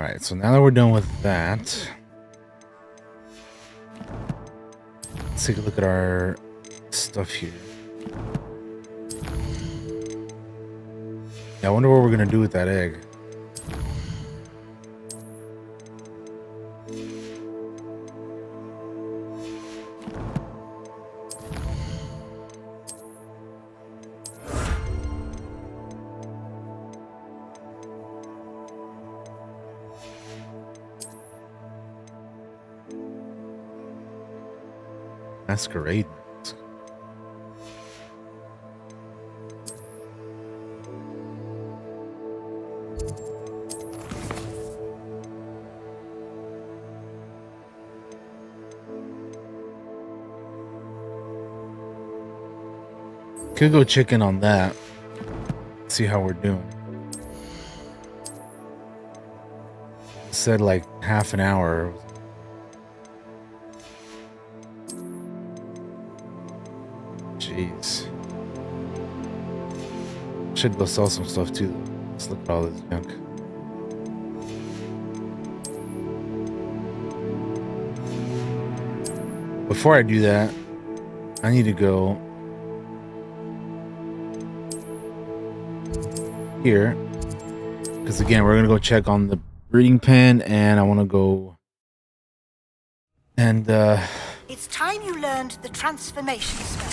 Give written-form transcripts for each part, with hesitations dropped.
Alright, so now that we're done with that, let's take a look at our stuff here. Yeah, I wonder what we're gonna do with that egg. Masquerade. Could go check in on that. See how we're doing. Said like half an hour. Jeez. Should go sell some stuff too. Let's look at all this junk. Before I do that, I need to go here, because again, we're gonna go check on the breeding pen, and I want to go and it's time you learned the transformation spell.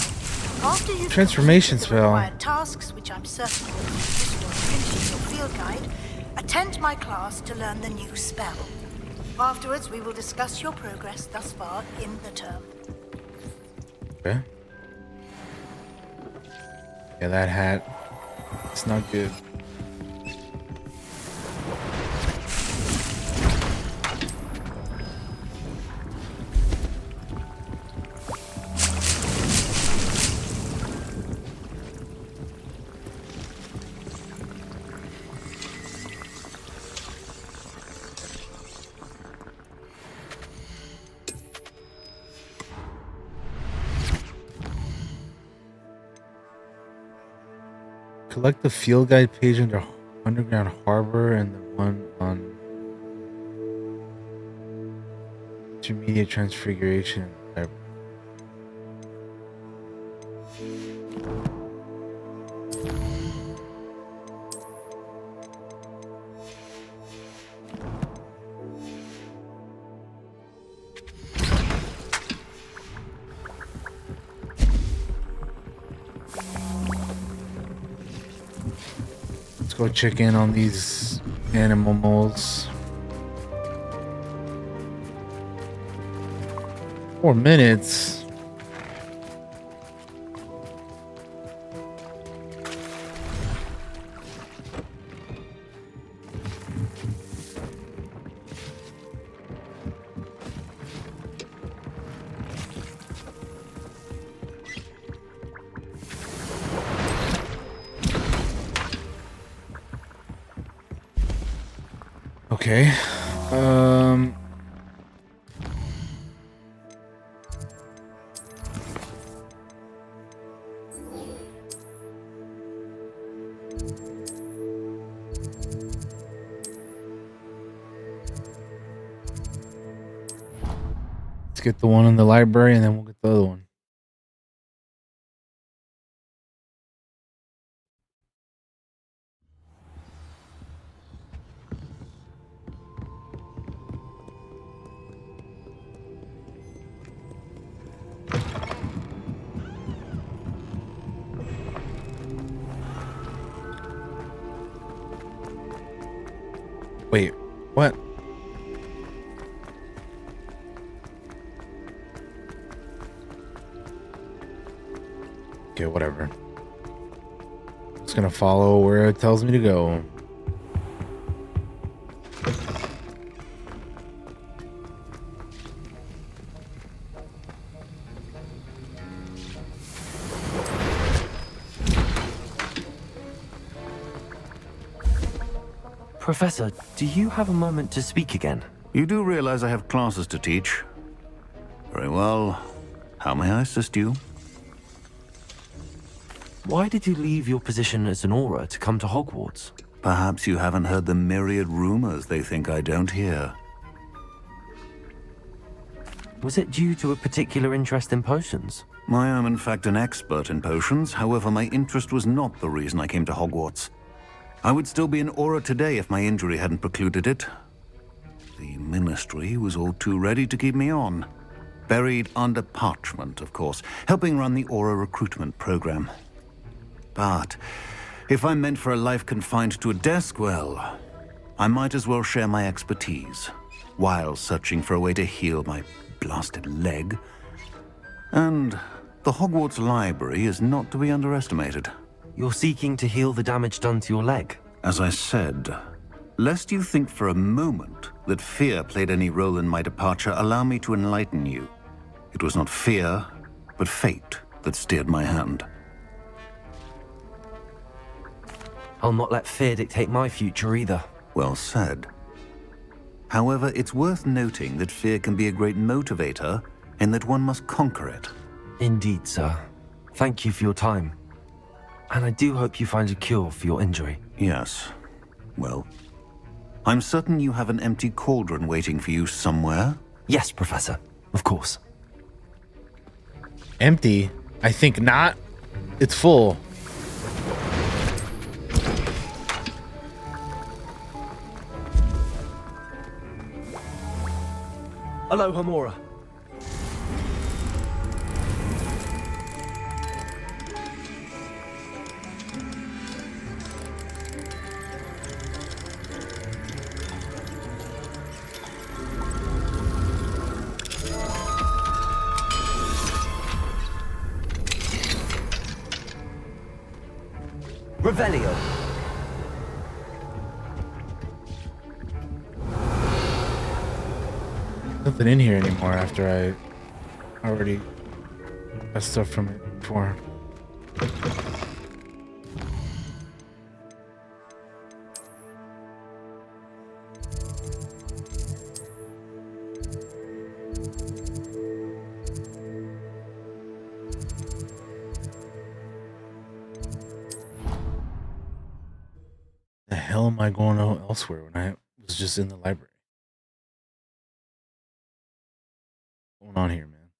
After you've transformation completed the spell. required tasks, which I'm certain will be useful to finish your field guide, attend my class to learn the new spell. Afterwards, we will discuss your progress thus far in the term. Okay. Yeah, that hat. It's not good. Collect the field guide page under Underground Harbor and the one on Intermediate Transfiguration. Go check in on these animal moles. 4 minutes. Okay. Let's get the one in the library and then we'll get the other one. Wait, what? Okay, whatever. Just gonna follow where it tells me to go. Professor, do you have a moment to speak again? You do realize I have classes to teach. Very well. How may I assist you? Why did you leave your position as an Auror to come to Hogwarts? Perhaps you haven't heard the myriad rumors they think I don't hear. Was it due to a particular interest in potions? I am in fact an expert in potions, however my interest was not the reason I came to Hogwarts. I would still be an Auror today if my injury hadn't precluded it. The Ministry was all too ready to keep me on. Buried under parchment, of course, helping run the Auror recruitment program. But if I'm meant for a life confined to a desk, well, I might as well share my expertise, while searching for a way to heal my blasted leg. And the Hogwarts library is not to be underestimated. You're seeking to heal the damage done to your leg? As I said, lest you think for a moment that fear played any role in my departure, allow me to enlighten you. It was not fear, but fate that steered my hand. I'll not let fear dictate my future either. Well said. However, it's worth noting that fear can be a great motivator, and that one must conquer it. Indeed, sir. Thank you for your time. And I do hope you find a cure for your injury. Yes. Well, I'm certain you have an empty cauldron waiting for you somewhere. Yes, Professor. Of course. Empty? I think not. It's full. Hello, Hamora. Revelio. Nothing in here anymore after I already got stuff from it before. The hell am I going elsewhere when I was just in the library? What's going on here, man?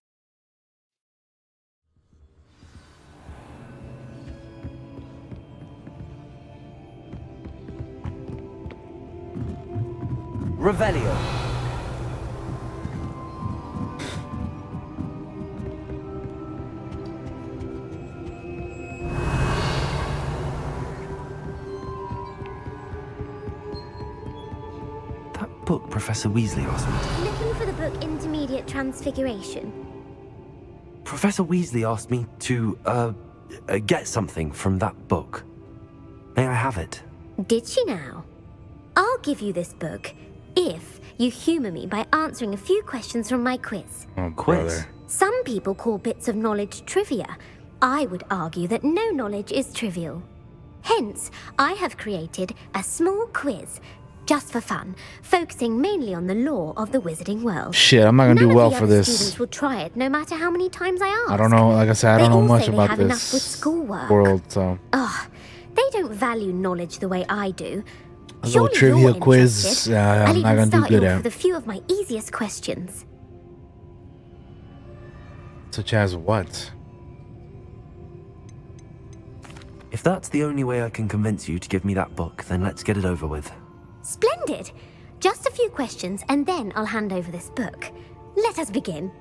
Revelio. That book Professor Weasley asked me to... Looking for the book Intermediate Transfiguration? Professor Weasley asked me to, get something from that book. May I have it? Did she now? I'll give you this book if you humor me by answering a few questions from my quiz. Oh, Quiz? brother. Some people call bits of knowledge trivia. I would argue that no knowledge is trivial. Hence, I have created a small quiz, just for fun, focusing mainly on the lore of the wizarding world. Shit, I'm not gonna do None of well the for other this. Students will try it, no matter how many times I ask. I don't know. Like I said, I They don't know all much say they about have enough with this schoolwork. world, so Ugh, they don't value knowledge the way I do. a little Surely trivia you're quiz. interested. I'm I'll not even gonna do start good you off at. with a few of my easiest questions. Such as what? If that's the only way I can convince you to give me that book, then let's get it over with. Splendid! Just a few questions and then I'll hand over this book. Let us begin.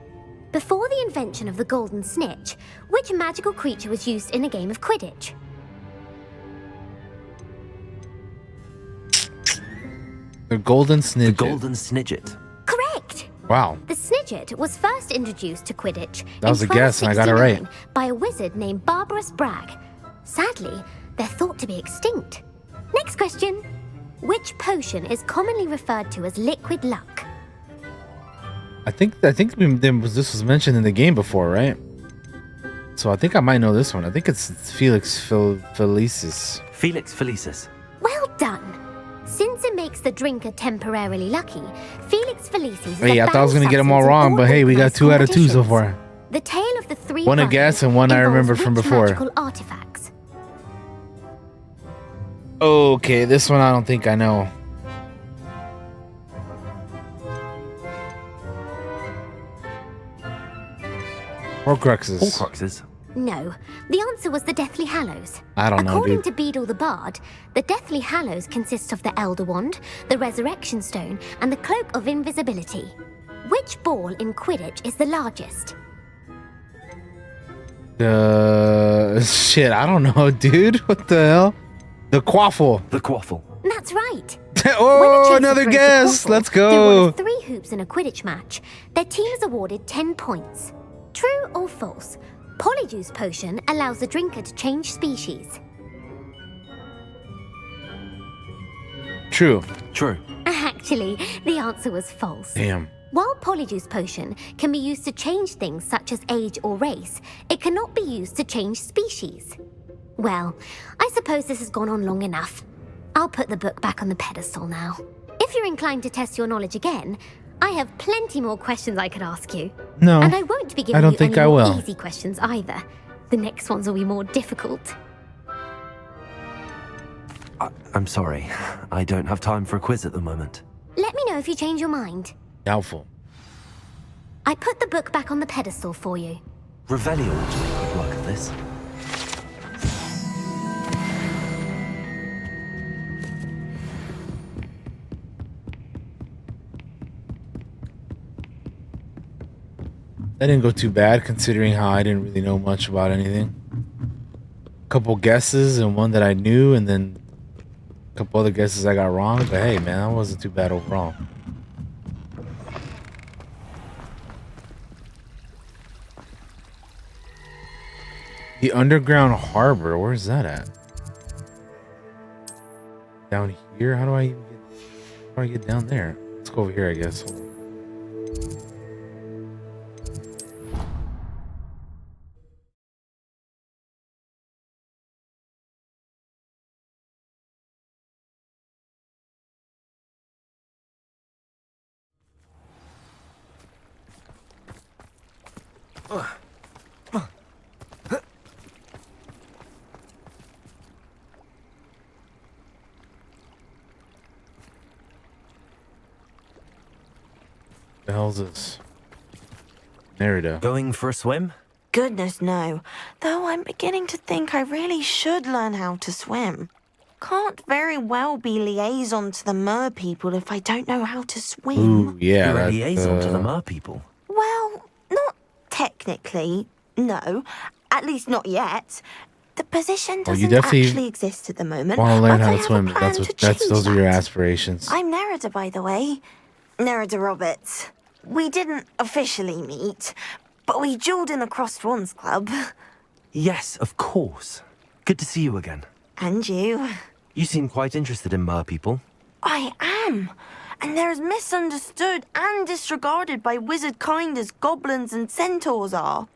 Before the invention of the golden snitch, which magical creature was used in a game of Quidditch? The golden snitch. The Golden Snidget. Correct! Wow. The Snidget was first introduced to Quidditch That was in a guess, and I got it right. 1269 by a wizard named Barbarous Bragg. Sadly, they're thought to be extinct. Next question. Which potion is commonly referred to as liquid luck? I think this was mentioned in the game before, right? So I think I might know this one. I think it's Felix Felicis. Felix Felicis. Well done. Since it makes the drinker temporarily lucky, Felix Felicis is Hey, a I thought I was gonna get them all substance in wrong, but hey, we got organized 2 out of 2 so competitions. far. The tale of the three One a brothers guess and one I involves remember from which before. magical artifacts? Okay, this one I don't think I know. Horcruxes. Horcruxes? No, the answer was the Deathly Hallows. I don't know, According dude. to Beedle the Bard, the Deathly Hallows consist of the Elder Wand, the Resurrection Stone, and the Cloak of Invisibility. Which ball in Quidditch is the largest? Shit, I don't know, dude. What the hell? The quaffle. The quaffle. That's right. Oh, When a chaser another throws the guess. quaffle Let's through one go. of 3 hoops in a Quidditch match, their team is awarded 10 points. True or false? Polyjuice Potion allows the drinker to change species. True. True. Actually, the answer was false. Damn. While Polyjuice Potion can be used to change things such as age or race, it cannot be used to change species. Well, I suppose this has gone on long enough. I'll put the book back on the pedestal now. If you're inclined to test your knowledge again, I have plenty more questions I could ask you. No. And I won't be giving I don't you think any I more will. easy questions either. The next ones will be more difficult. I'm sorry. I don't have time for a quiz at the moment. Let me know if you change your mind. Doubtful. I put the book back on the pedestal for you. Revelio ought to make good work of this. That didn't go too bad considering how I didn't really know much about anything. A couple guesses and one that I knew, and then a couple other guesses I got wrong. But hey, man, that wasn't too bad overall. The underground harbor, where's that at? Down here? How do I get down there? Let's go over here, I guess. Hold on. The hell's this? Merida. Going for a swim? Goodness, no. Though I'm beginning to think I really should learn how to swim. Can't very well be liaison to the mer people if I don't know how to swim. Ooh, yeah. You're a that, liaison to the mer people. Well, not technically, no. At least not yet. The position Well, you doesn't definitely actually exist at the moment. want to learn but how I to have swim. a plan to Those change are your that. aspirations. I'm Nerida, by the way. Nerida Roberts. We didn't officially meet, but we duelled in the Crossed Wands Club. Yes, of course. Good to see you again. And you. You seem quite interested in mer people. I am. And they're as misunderstood and disregarded by wizard kind as goblins and centaurs are.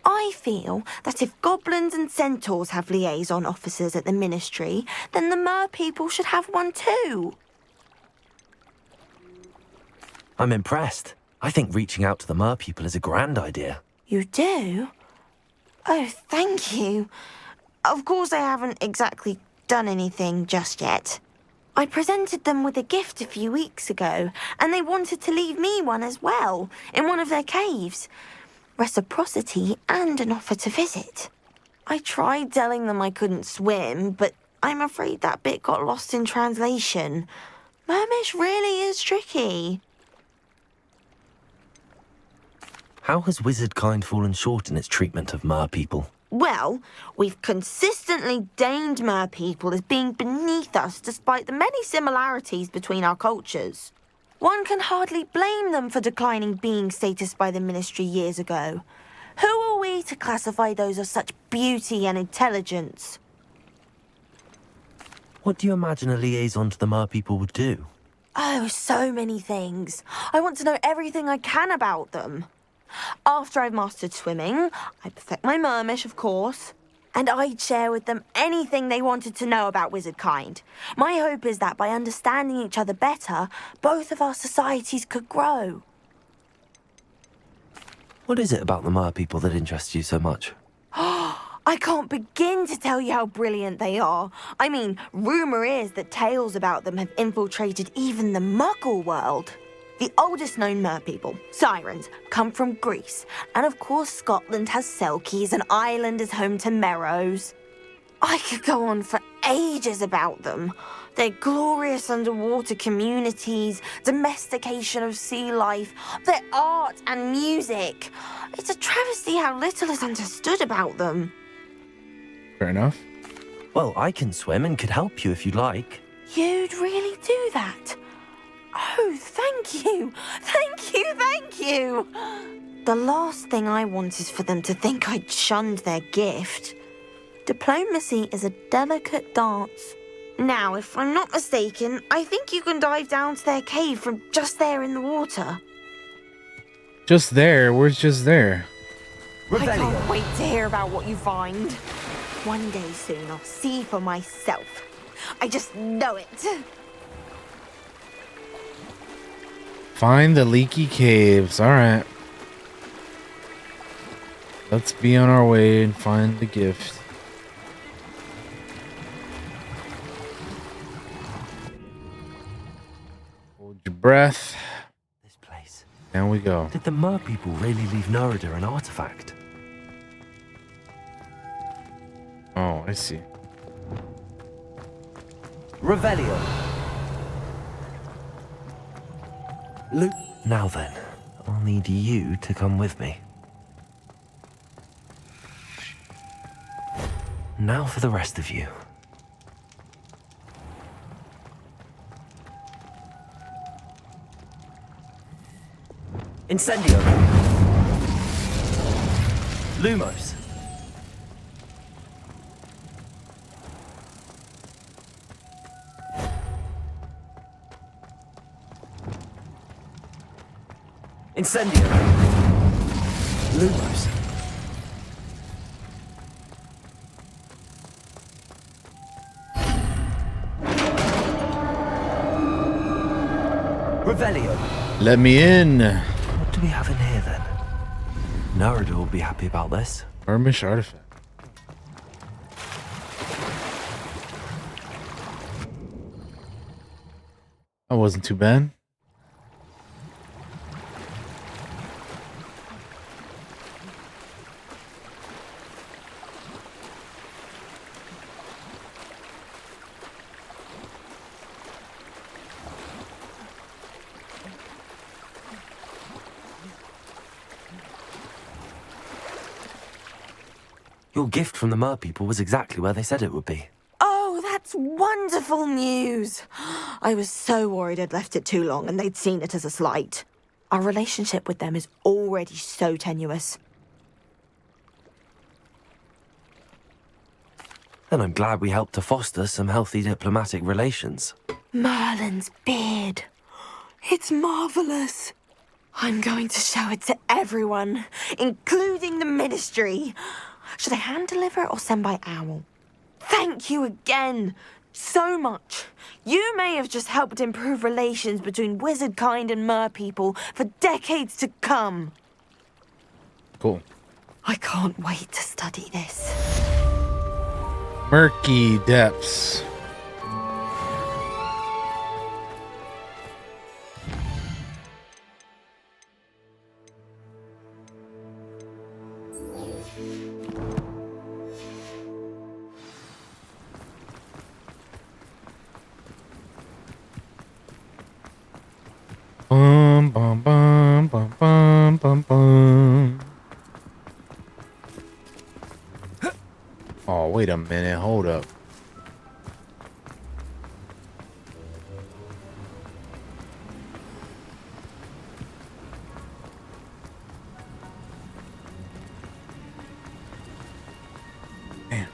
I feel that if goblins and centaurs have liaison officers at the ministry, then the mer people should have one too. I'm impressed. I think reaching out to the mer people is a grand idea. You do? Oh, thank you. Of course I haven't exactly done anything just yet. I presented them with a gift a few weeks ago, and they wanted to leave me one as well, in one of their caves. Reciprocity and an offer to visit. I tried telling them I couldn't swim, but I'm afraid that bit got lost in translation. Mermish really is tricky. How has wizard kind fallen short in its treatment of mer people? Well, we've consistently deigned mer people as being beneath us despite the many similarities between our cultures. One can hardly blame them for declining being status by the ministry years ago. Who are we to classify those of such beauty and intelligence? What do you imagine a liaison to the mer people would do? Oh, so many things. I want to know everything I can about them. After I've mastered swimming, I'd perfect my mermish, of course, and I'd share with them anything they wanted to know about wizard kind. My hope is that by understanding each other better, both of our societies could grow. What is it about the mer people that interests you so much? I can't begin to tell you how brilliant they are. I mean, rumour is that tales about them have infiltrated even the Muggle world. The oldest known merpeople, sirens, come from Greece. And of course, Scotland has Selkies and Ireland is home to Merrows. I could go on for ages about them. Their glorious underwater communities, domestication of sea life, their art and music. It's a travesty how little is understood about them. Fair enough. Well, I can swim and could help you if you'd like. You'd really do that? Oh, thank you! Thank you, thank you! The last thing I want is for them to think I'd shunned their gift. Diplomacy is a delicate dance. Now, if I'm not mistaken, I think you can dive down to their cave from just there in the water. Just there? Where's just there? I can't wait to hear about what you find. One day soon, I'll see for myself. I just know it. Find the leaky caves. Alright. Let's be on our way and find the gift. Hold your breath. This place. Down we go. Did the Mer people really leave Nerida an artifact? Oh, I see. Revelio. Luke. Now then, I'll need you to come with me. Now for the rest of you. Incendio. Lumos. Incendio. Lumos. Revelio. Let me in. What do we have in here then? Nerida will be happy about this. Armish artifact. That wasn't too bad. Your gift from the Mer people was exactly where they said it would be. Oh, that's wonderful news. I was so worried I'd left it too long and they'd seen it as a slight. Our relationship with them is already so tenuous. And I'm glad we helped to foster some healthy diplomatic relations. Merlin's beard. It's marvellous. I'm going to show it to everyone, including the Ministry. Should I hand deliver or send by owl? Thank you again. So much. You may have just helped improve relations between wizard kind and mer people for decades to come. Cool. I can't wait to study this. Murky depths. Bum bum bum bum bum bum bum. Oh, wait a minute. Hold up. Damn.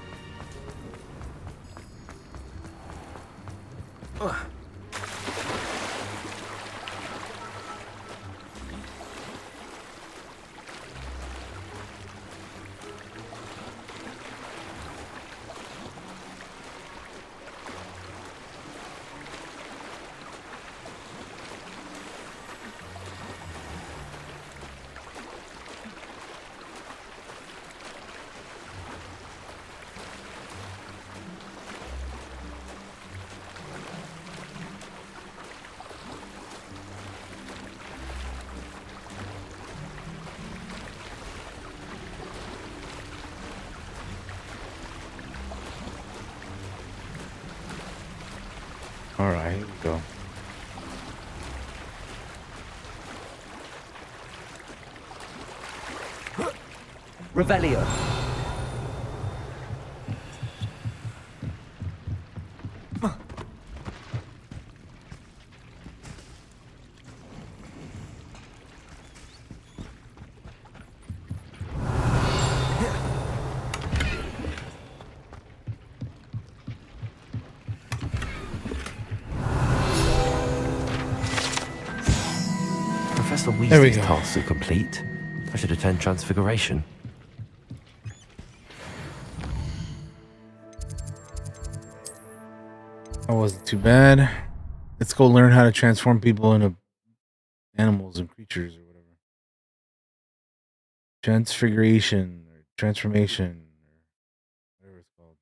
Alright, here we go. Revelio. Professor There we Weasley's go. tasks are complete. I should attend Transfiguration. That wasn't too bad. Let's go learn how to transform people into animals and creatures or whatever. Transfiguration or transformation or whatever it's called.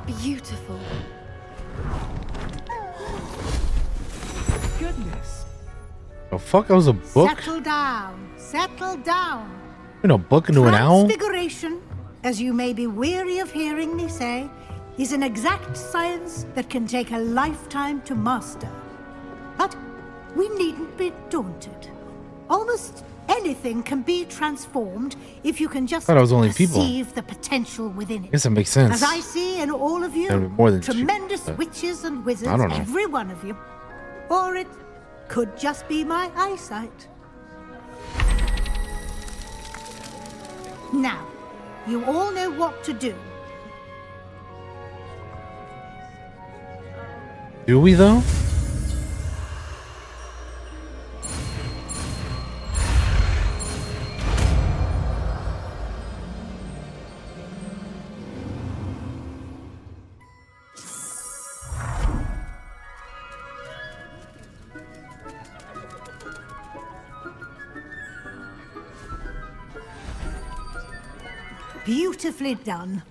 Beautiful. Goodness. Oh fuck, that was a book? Settle down. Settle down. You know, book into an owl? Transfiguration, as you may be weary of hearing me say, is an exact science that can take a lifetime to master. But we needn't be daunted. Almost anything can be transformed if you can just Thought it was only people. perceive the potential within it. Guess that makes sense. As I see in all of you, Gotta be more than two, tremendous but witches and wizards, I don't know. every one of you. Or it could just be my eyesight. Now, you all know what to do. Do we though? Beautifully done.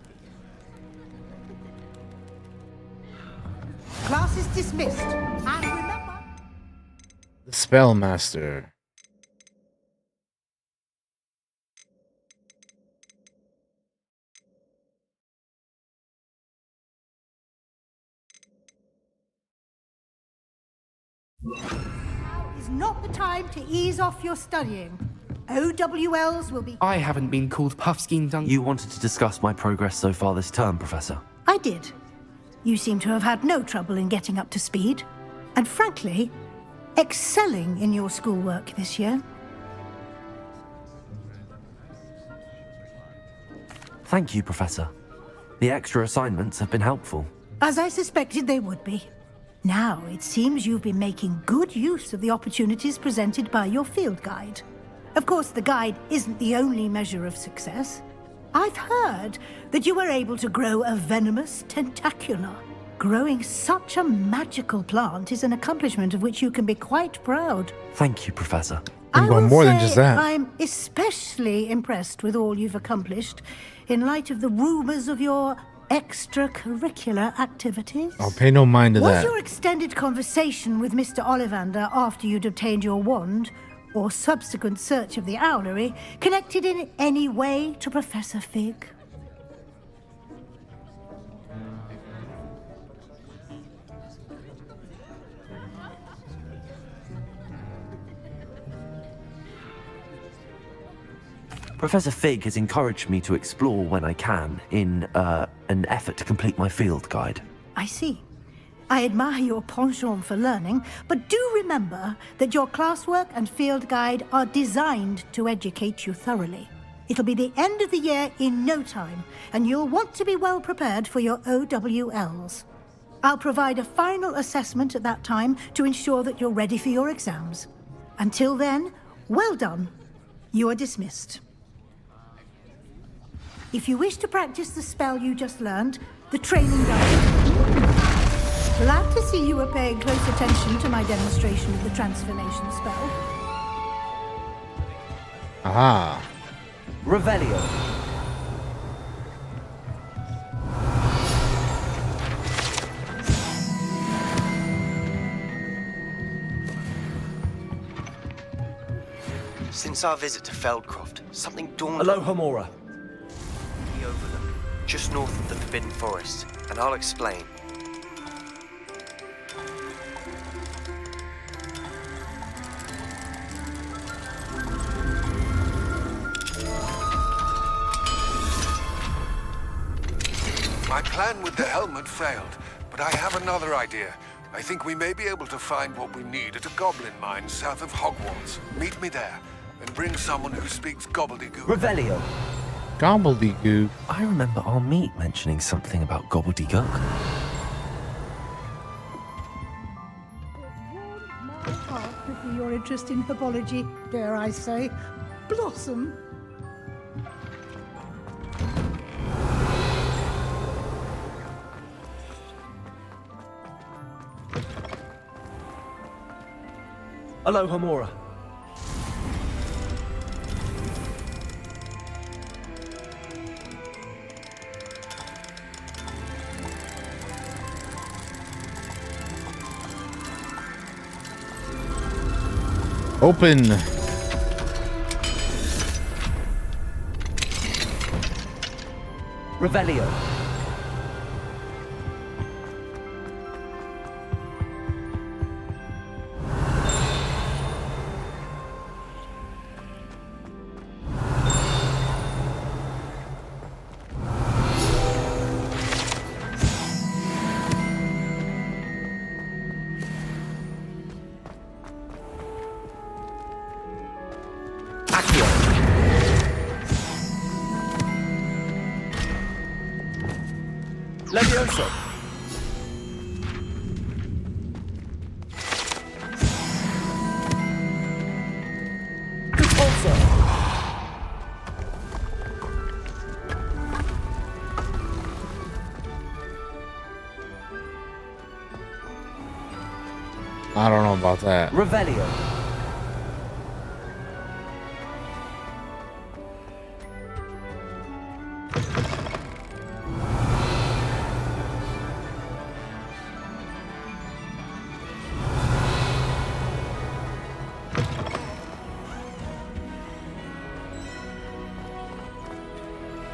Class is dismissed. And remember... The Spellmaster. Now is not the time to ease off your studying. OWLs will be... I haven't been called Puffskein Dunk. You wanted to discuss my progress so far this term, Professor. I did. You seem to have had no trouble in getting up to speed. And frankly, excelling in your schoolwork this year. Thank you, Professor. The extra assignments have been helpful. As I suspected they would be. Now, it seems you've been making good use of the opportunities presented by your field guide. Of course, the guide isn't the only measure of success. I've heard that you were able to grow a venomous tentacula. Growing such a magical plant is an accomplishment of which you can be quite proud. Thank you, Professor. I'm going more than just that. I'm especially impressed with all you've accomplished in light of the rumors of your extracurricular activities. I'll pay no mind to Was that. your extended conversation with Mr. Ollivander after you'd obtained your wand, or subsequent search of the owlery, connected in any way to Professor Fig? Professor Fig has encouraged me to explore when I can in an effort to complete my field guide. I see. I admire your penchant for learning, but do remember that your classwork and field guide are designed to educate you thoroughly. It'll be the end of the year in no time, and you'll want to be well prepared for your OWLs. I'll provide a final assessment at that time to ensure that you're ready for your exams. Until then, well done. You are dismissed. If you wish to practice the spell you just learned, the training guide... Glad to see you were paying close attention to my demonstration of the transformation spell. Aha. Revelio. Since our visit to Feldcroft, something dawned Aloha Mora. on me over them, just north of the Forbidden Forest, and I'll explain. My plan with the helmet failed, but I have another idea. I think we may be able to find what we need at a goblin mine south of Hogwarts. Meet me there, and bring someone who speaks Gobbledegook. Revelio. Gobbledegook. I remember our meet mentioning something about Gobbledegook. My heart to see your interest in herbology, dare I say, blossom. Aloha Mora. Open. Revelio. Levioso. Repulsor. I don't know about that. Revelio.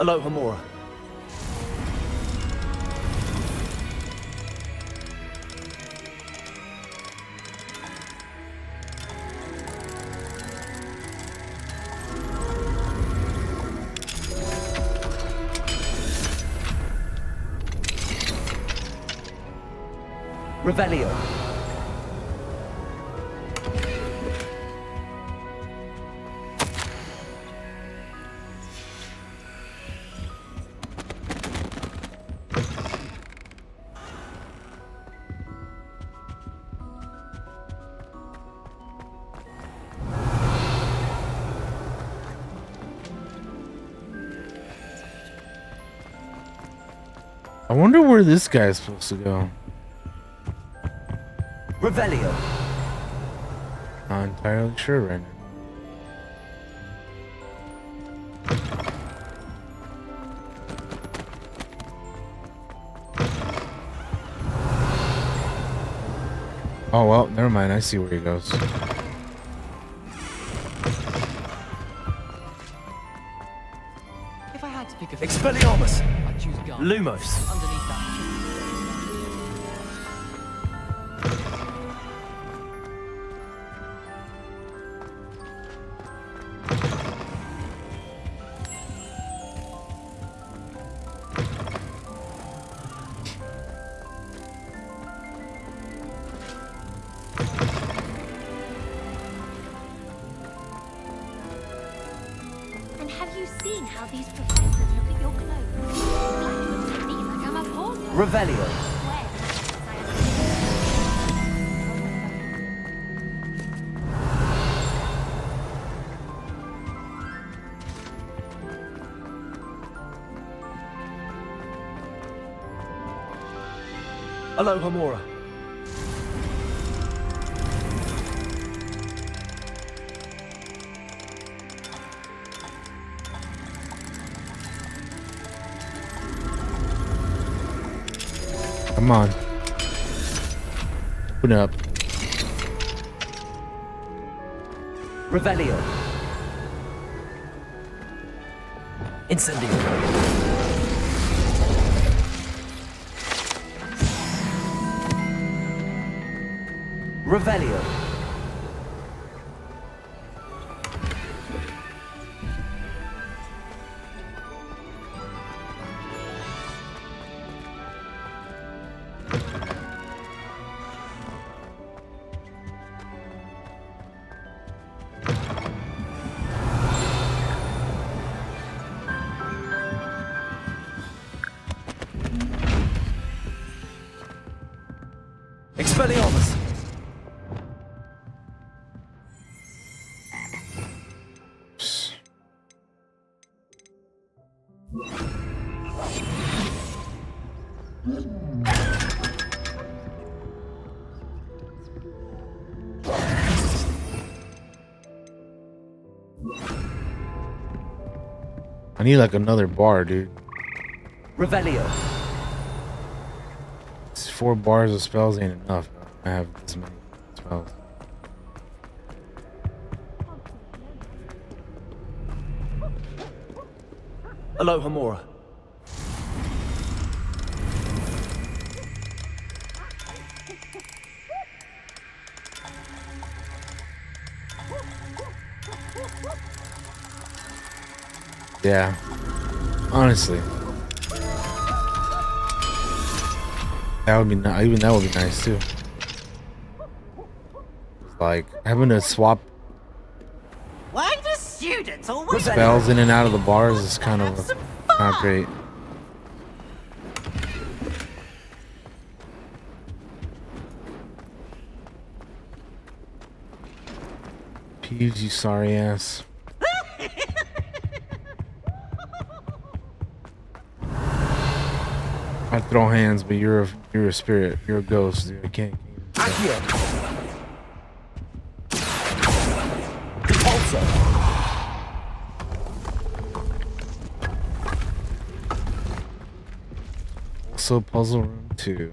Aloha Mora. Revelio. I wonder where this guy's supposed to go. Revelio. Not entirely sure right now. Oh well, never mind. I see where he goes. If I had to pick a Expelliarmus. I'd choose Garth. Lumos. Underneath that. And have you seen how these professors look at your clothes? Like to look at me like I'm a pawn. Revelio. Aloha Mora. Come on. Open up. Revelio. Incendio. Revelio. Expelliarmus! I need like another bar, dude. Revelio. It's 4 bars of spells ain't enough. I have this many spells. Aloha Mora. Yeah. Honestly. That would be nice. Even that would be nice too. Like having to swap Why do students always spells in and out of the bars is kind of not great. Peeves, you sorry ass. I throw hands, but you're a spirit. You're a ghost, dude. I can't. Also, puzzle room 2.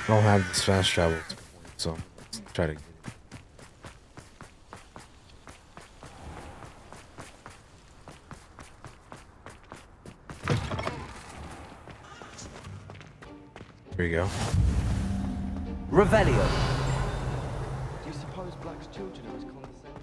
I don't have this fast travel point, so let's try to get it. Here we go. Revelio. Do you suppose Black's children are as condescending?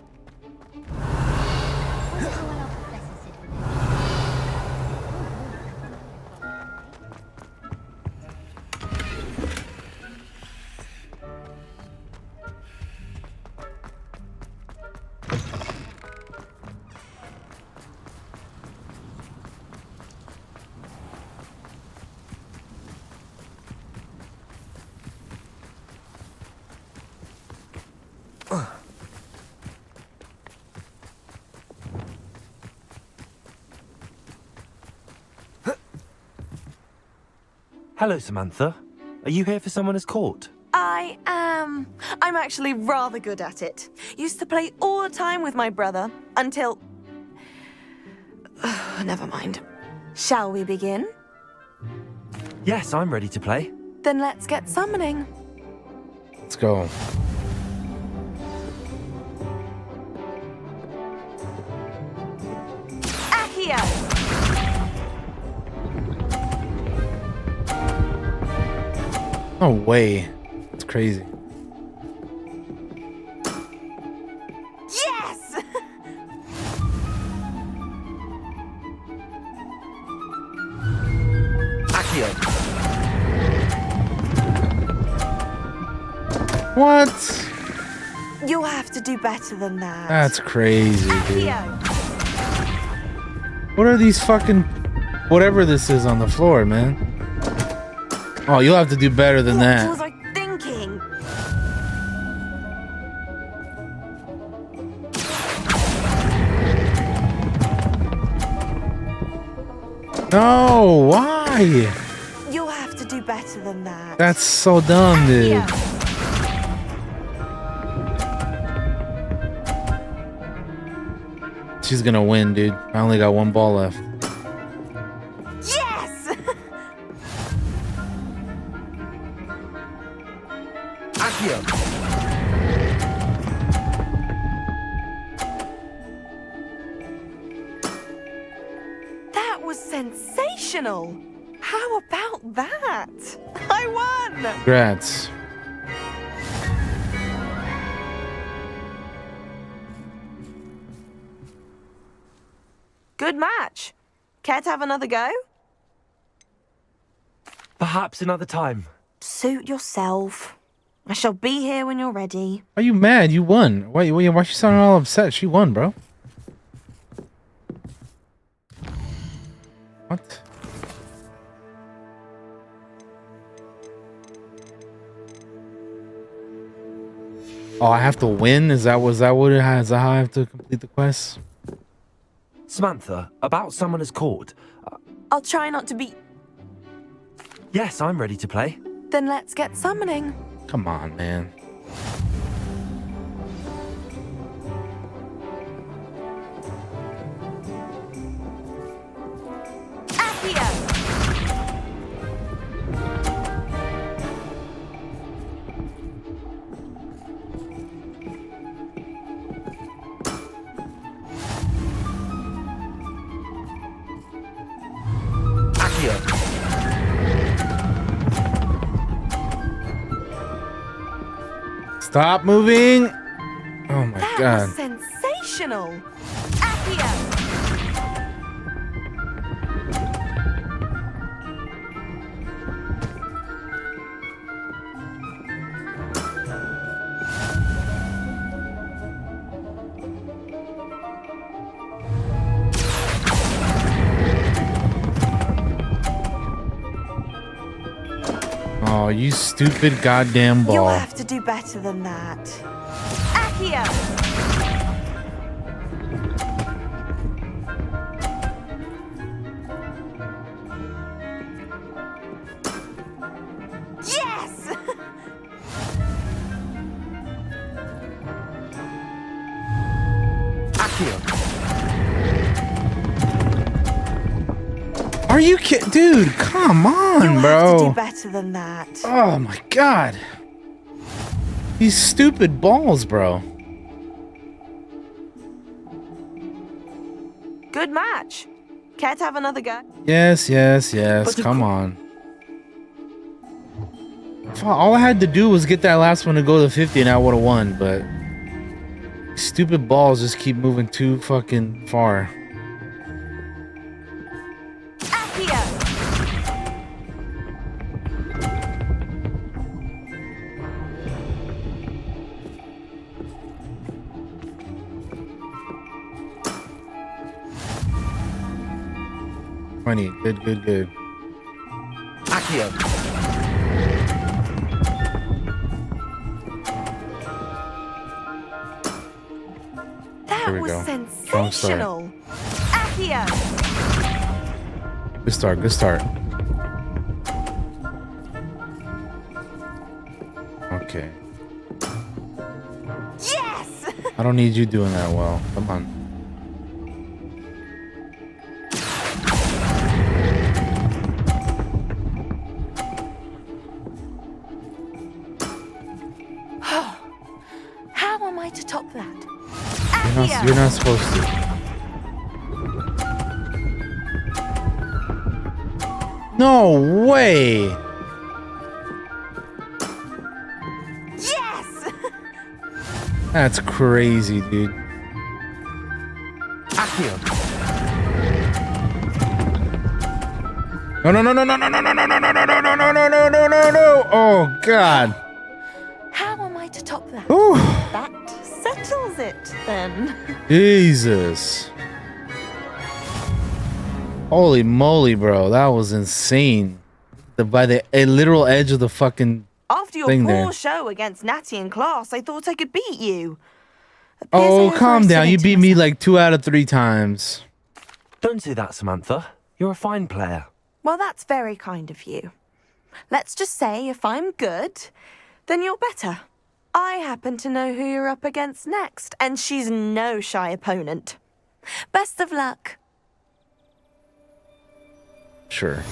Hello, Samantha. Are you here for someone as court? I am. I'm actually rather good at it. Used to play all the time with my brother until... Never mind. Shall we begin? Yes, I'm ready to play. Then let's get summoning. Let's go. Accio! No way. It's crazy. Yes! Accio. What? You'll have to do better than that. That's crazy, dude. Accio! What are these fucking whatever this is on the floor, man? Oh, you'll have to do better than What that. was I thinking? No, why? You'll have to do better than that. That's so dumb, dude. Accio! She's gonna win, dude. I only got one ball left. Yes! Accio! That was sensational. How about that? I won! Congrats. Good match. Care to have another go? Perhaps another time. Suit yourself. I shall be here when you're ready. Are you mad? You won. Why she sounding all upset? She won, bro. What? Oh, I have to win? Is that what it has? Is that how I have to complete the quest? Samantha, about Summoner's Court. I'll try not to be... Yes, I'm ready to play. Then let's get summoning. Come on, man. Accio! Accio! Stop moving! Oh my That god. was sensational. Accio! Oh, you stupid goddamn You'll ball. have to do better than that. Accio! Yes! Accio! Are you kidding? Dude, come on, You'll bro. have to do better than that. Oh my god. These stupid balls, bro. Good match. Care to have another go? Yes. But of Come on. All I had to do was get that last one to go to 50 and I would have won, but stupid balls just keep moving too fucking far. Accio! Funny. Good. Accio! That Here we was go. Strong start. sensational. Accio! Good start. Okay. Yes! I don't need you doing that well. Come on. How am I to top that? You're not supposed to. No way! Yes! That's crazy, dude. Accio! No. Oh god. How am I Whew. That settles it, then. Jesus. Holy moly, bro. That was insane. By the literal edge of the fucking After your thing poor there. show against Natty in class, I thought I could beat you. Oh, calm down. You beat me like 2 out of 3 times. Don't say that, Samantha. You're a fine player. Well, that's very kind of you. Let's just say if I'm good, then you're better. I happen to know who you're up against next, and she's no shy opponent. Best of luck. Sure.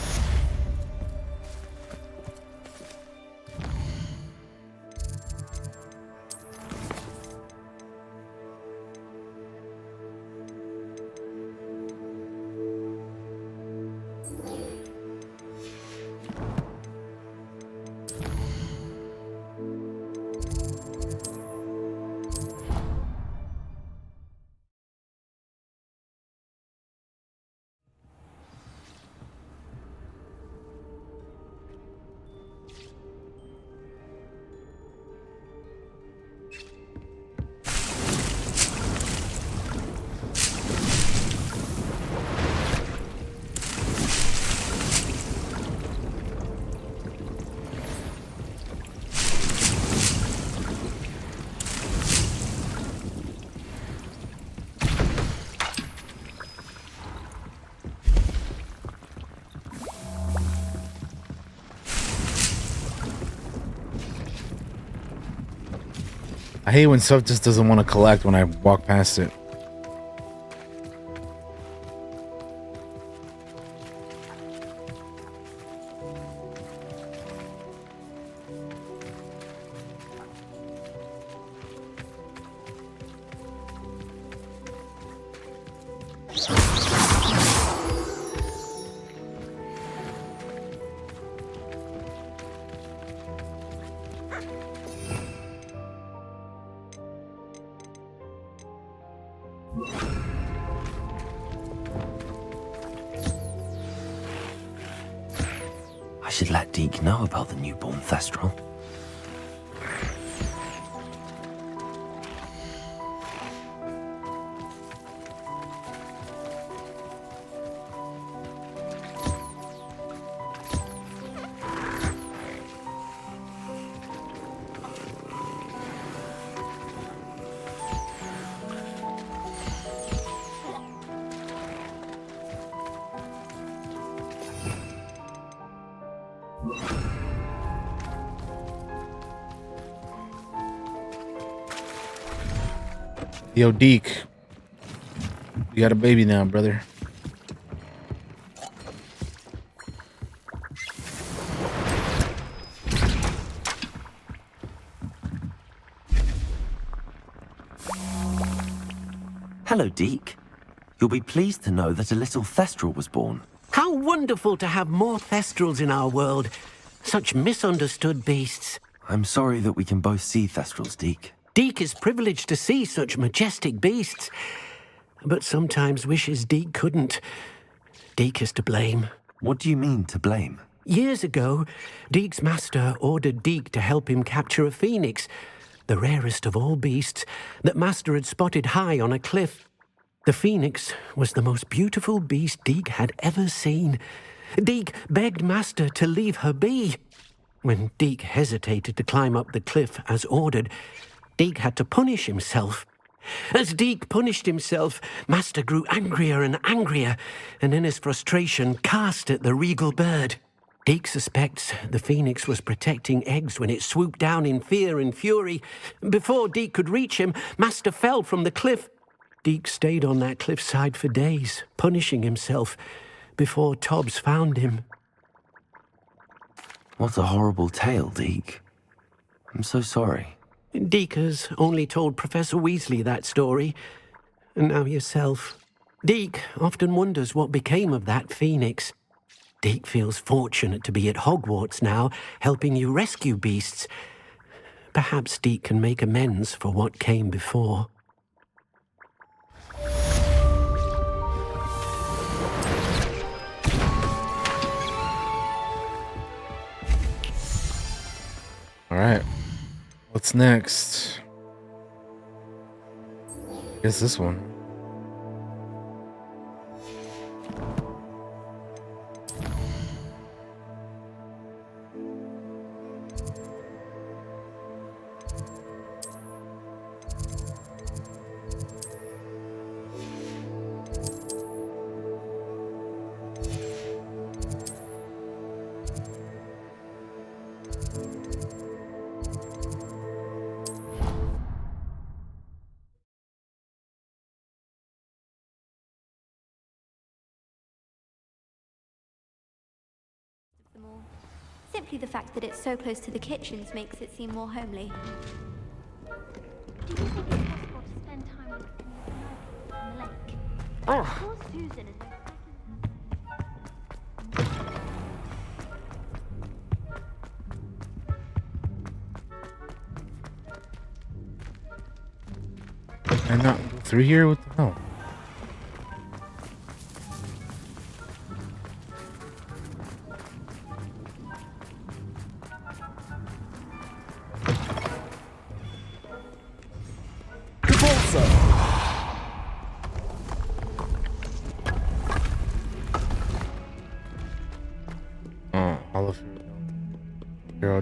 I hate when stuff just doesn't want to collect when I walk past it. I should let Deke know about the newborn Thestral. Yo, Deke. You got a baby now, brother. Hello, Deke. You'll be pleased to know that a little Thestral was born. How wonderful to have more Thestrals in our world. Such misunderstood beasts. I'm sorry that we can both see Thestrals, Deke. Deke is privileged to see such majestic beasts, but sometimes wishes Deke couldn't. Deke is to blame. What do you mean, to blame? Years ago, Deke's master ordered Deke to help him capture a phoenix, the rarest of all beasts, that master had spotted high on a cliff. The phoenix was the most beautiful beast Deke had ever seen. Deke begged master to leave her be. When Deke hesitated to climb up the cliff as ordered, Deke had to punish himself. As Deke punished himself, master grew angrier and angrier, and in his frustration cast at the regal bird. Deke suspects the phoenix was protecting eggs when it swooped down in fear and fury. Before Deke could reach him, master fell from the cliff. Deke stayed on that cliffside for days, punishing himself, before Tobbs found him. What a horrible tale, Deke. I'm so sorry. Deke has only told Professor Weasley that story, and now yourself. Deke often wonders what became of that phoenix. Deke feels fortunate to be at Hogwarts now, helping you rescue beasts. Perhaps Deke can make amends for what came before. All right. Let's What's next? Guess this one. Simply the fact that it's so close to the kitchens makes it seem more homely. Do you think it's possible to spend time with any on the lake? Poor Susan and Can I not go through here? What the hell?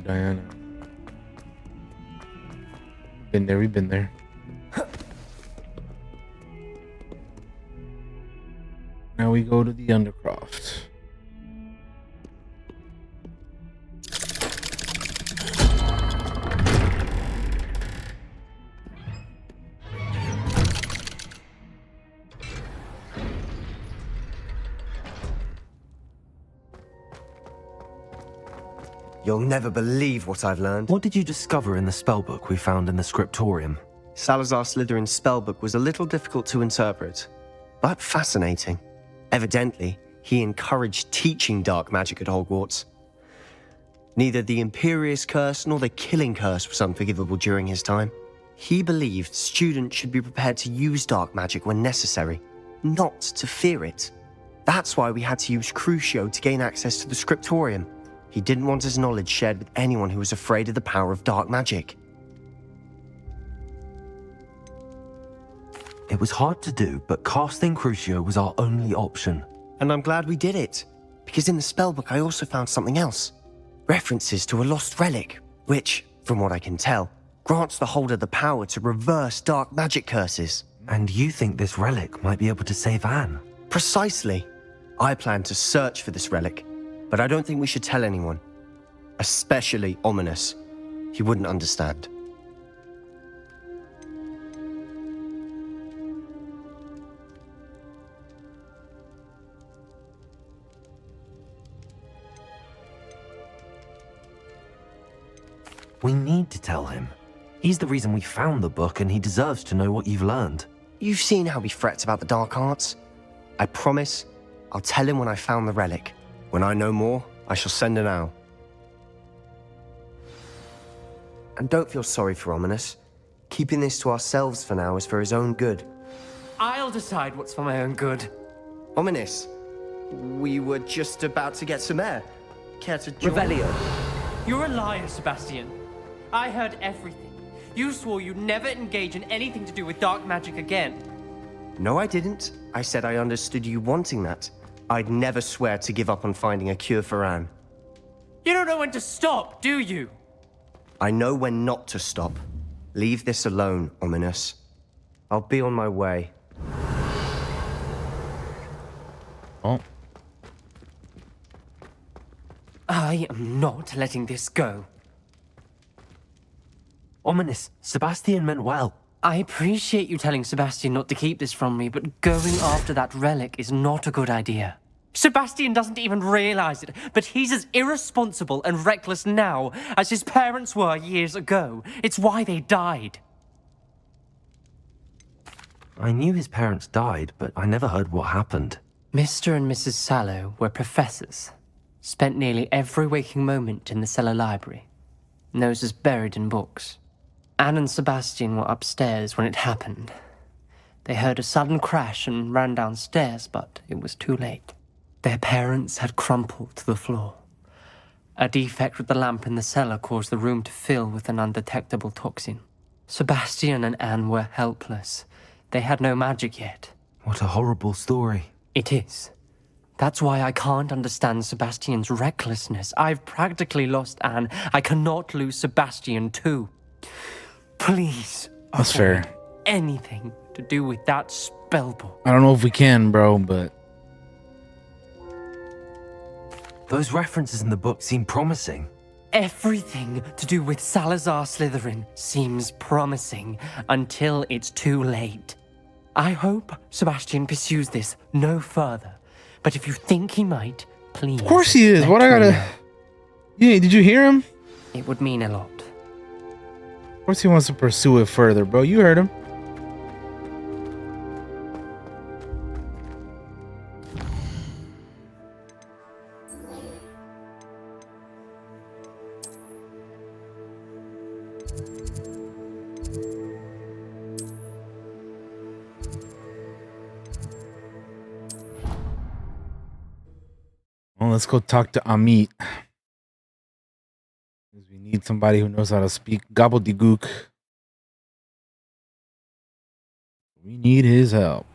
Diana. Been there, we've been there. Now we go to the Undercroft. You'll never believe what I've learned. What did you discover in the spellbook we found in the scriptorium? Salazar Slytherin's spellbook was a little difficult to interpret, but fascinating. Evidently, he encouraged teaching dark magic at Hogwarts. Neither the Imperious Curse nor the Killing Curse was unforgivable during his time. He believed students should be prepared to use dark magic when necessary, not to fear it. That's why we had to use Crucio to gain access to the scriptorium. He didn't want his knowledge shared with anyone who was afraid of the power of dark magic. It was hard to do, but casting Crucio was our only option. And I'm glad we did it, because in the spellbook I also found something else. References to a lost relic, which, from what I can tell, grants the holder the power to reverse dark magic curses. And you think this relic might be able to save Anne? Precisely. I plan to search for this relic, but I don't think we should tell anyone. Especially Ominous. He wouldn't understand. We need to tell him. He's the reason we found the book, and he deserves to know what you've learned. You've seen how he frets about the dark arts. I promise I'll tell him when I found the relic. When I know more, I shall send an owl. And don't feel sorry for Ominous. Keeping this to ourselves for now is for his own good. I'll decide what's for my own good. Ominous, we were just about to get some air. Care to join? Revelio. You're a liar, Sebastian. I heard everything. You swore you'd never engage in anything to do with dark magic again. No, I didn't. I said I understood you wanting that. I'd never swear to give up on finding a cure for Anne. You don't know when to stop, do you? I know when not to stop. Leave this alone, Ominous. I'll be on my way. Oh. I am not letting this go. Ominous, Sebastian meant well. I appreciate you telling Sebastian not to keep this from me, but going after that relic is not a good idea. Sebastian doesn't even realize it, but he's as irresponsible and reckless now as his parents were years ago. It's why they died. I knew his parents died, but I never heard what happened. Mr. and Mrs. Sallow were professors. Spent nearly every waking moment in the cellar library. Noses buried in books. Anne and Sebastian were upstairs when it happened. They heard a sudden crash and ran downstairs, but it was too late. Their parents had crumpled to the floor. A defect with the lamp in the cellar caused the room to fill with an undetectable toxin. Sebastian and Anne were helpless. They had no magic yet. What a horrible story. It is. That's why I can't understand Sebastian's recklessness. I've practically lost Anne. I cannot lose Sebastian too. Please. That's fair. Anything to do with that spellbook. I don't know if we can, bro, but... Those references in the book seem promising. Everything to do with Salazar Slytherin seems promising until it's too late. I hope Sebastian pursues this no further. But if you think he might, please. Of course he is. What I gotta... Yeah, did you hear him? It would mean a lot. Of course he wants to pursue it further, bro. You heard him. Well, let's go talk to Amit. We need somebody who knows how to speak Gobbledegook. We need his help.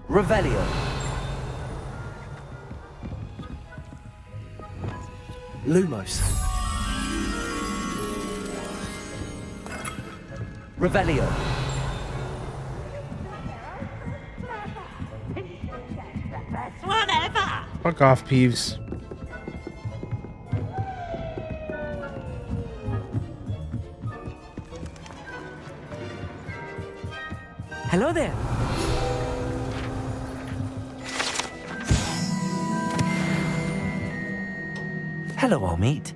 Revelio. Lumos. Revelio. Whatever. Fuck off, Peeves. Hello there. Hello, Amit.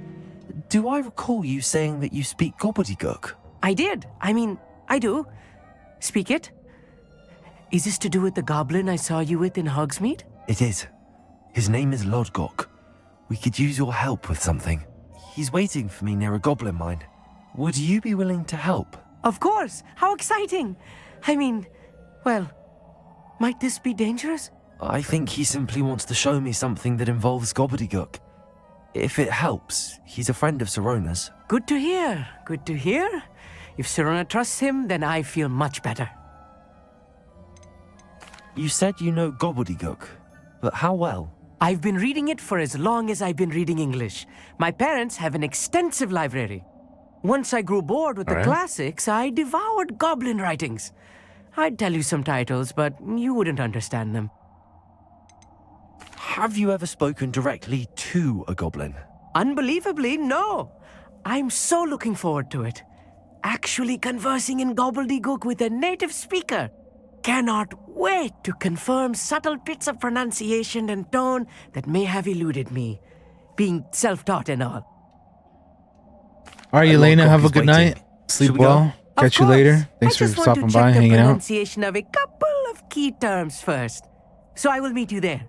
Do I recall you saying that you speak Gobbledegook? I did. I do. Speak it. Is this to do with the goblin I saw you with in Hogsmeade? It is. His name is Lodgok. We could use your help with something. He's waiting for me near a goblin mine. Would you be willing to help? Of course. How exciting. Well, might this be dangerous? I think he simply wants to show me something that involves Gobbledegook. If it helps, he's a friend of Sirona's. Good to hear. Good to hear. If Sirona trusts him, then I feel much better. You said you know Gobbledegook, but how well? I've been reading it for as long as I've been reading English. My parents have an extensive library. Once I grew bored with the classics, I devoured goblin writings. I'd tell you some titles, but you wouldn't understand them. Have you ever spoken directly to a goblin? Unbelievably, no. I'm so looking forward to it. Actually conversing in Gobbledegook with a native speaker. Cannot wait to confirm subtle bits of pronunciation and tone that may have eluded me, being self-taught and all. All right, Elena, have a good night. Sleep well. Catch you later. Thanks for stopping by, hanging out. I just want to check the pronunciation of a couple of key terms first. So I will meet you there.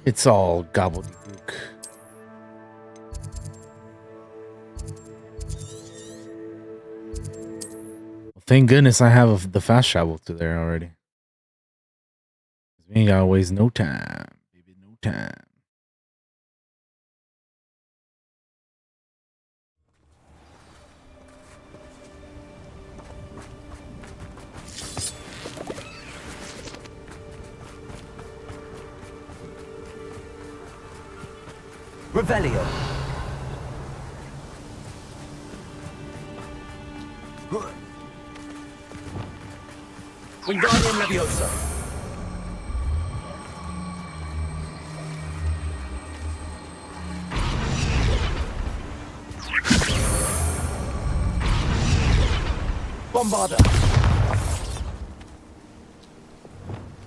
It's all gobbledygook. Well, thank goodness I have the fast travel to there already. We ain't gotta waste no time, baby, no time. Revelio. Wingardium Leviosa. Bombarda.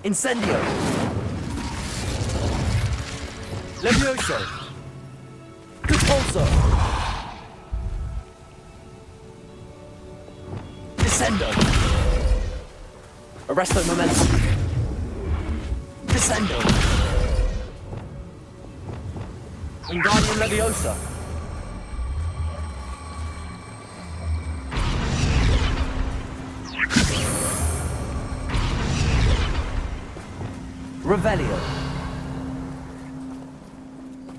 Incendio. Levioso. Repulso. Descendo. Arresto Momentum. Descendo. Wingardium Leviosa. Revelio.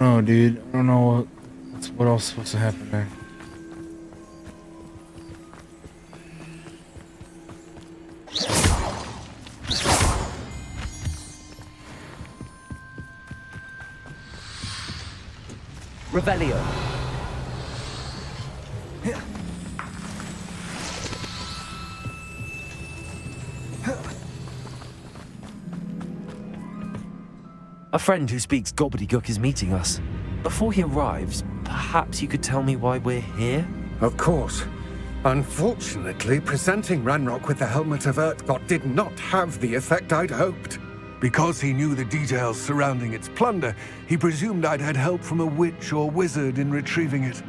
Oh, dude, I don't know what else is supposed to happen there. Revelio. A friend who speaks Gobbledegook is meeting us. Before he arrives, perhaps you could tell me why we're here? Of course. Unfortunately, presenting Ranrock with the Helmet of Urtkot did not have the effect I'd hoped. Because he knew the details surrounding its plunder, he presumed I'd had help from a witch or wizard in retrieving it.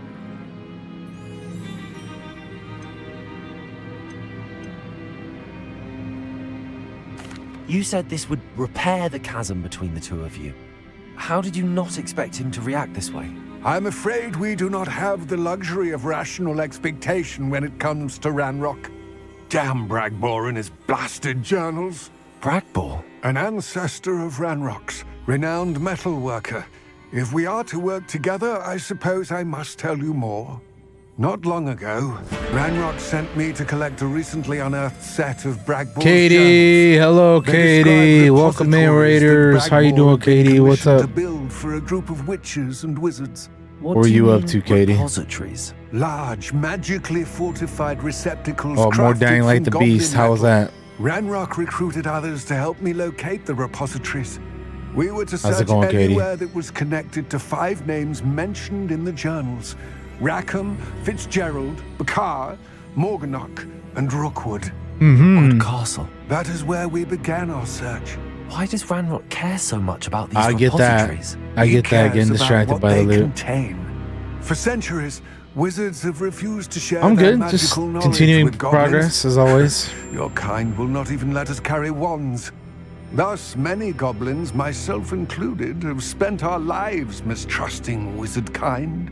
You said this would repair the chasm between the two of you. How did you not expect him to react this way? I'm afraid we do not have the luxury of rational expectation when it comes to Ranrock. Damn Bragbor and his blasted journals. Bragbor? An ancestor of Ranrock's, renowned metal worker. If we are to work together, I suppose I must tell you more. Not long ago, Ranrock sent me to collect a recently unearthed set of Bragbor's Katie, journals. hello, They Katie. describe Welcome in, repositories that Raiders. How you Bragbor doing, had been Katie? What's commissioned up? To build for a group of witches and wizards. What were you up to, Katie? Repositories. Large, magically fortified receptacles. Oh, more crafted Dying Light from the goblin Beast. How was metal. that? Ranrock recruited others to help me locate the repositories. We were to How's it search going, Katie? anywhere that was connected to 5 names mentioned in the journals. Rackham, Fitzgerald, Bakar, Morganach, and Rookwood. Good castle. That is where we began our search. Why does Ranrock care so much about these I get that. repositories? I He get that. cares Getting about distracted what by the they loot. contain. For centuries, wizards have refused to share I'm their good. Just magical knowledge continuing with goblins. progress as always. Your kind will not even let us carry wands. Thus, many goblins, myself included, have spent our lives mistrusting wizard kind.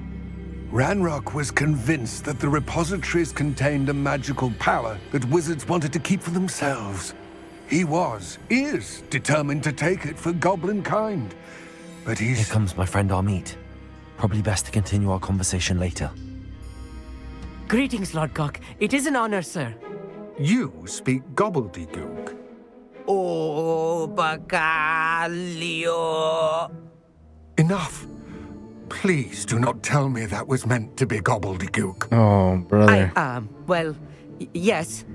Ranrock was convinced that the repositories contained a magical power that wizards wanted to keep for themselves. He is determined to take it for goblin kind. But Here comes my friend Amit. Probably best to continue our conversation later. Greetings, Lord Cock. It is an honor, sir. You speak Gobbledegook. Oh, Bacalio. Enough. Please do not tell me that was meant to be Gobbledegook. Oh, brother. Well, yes.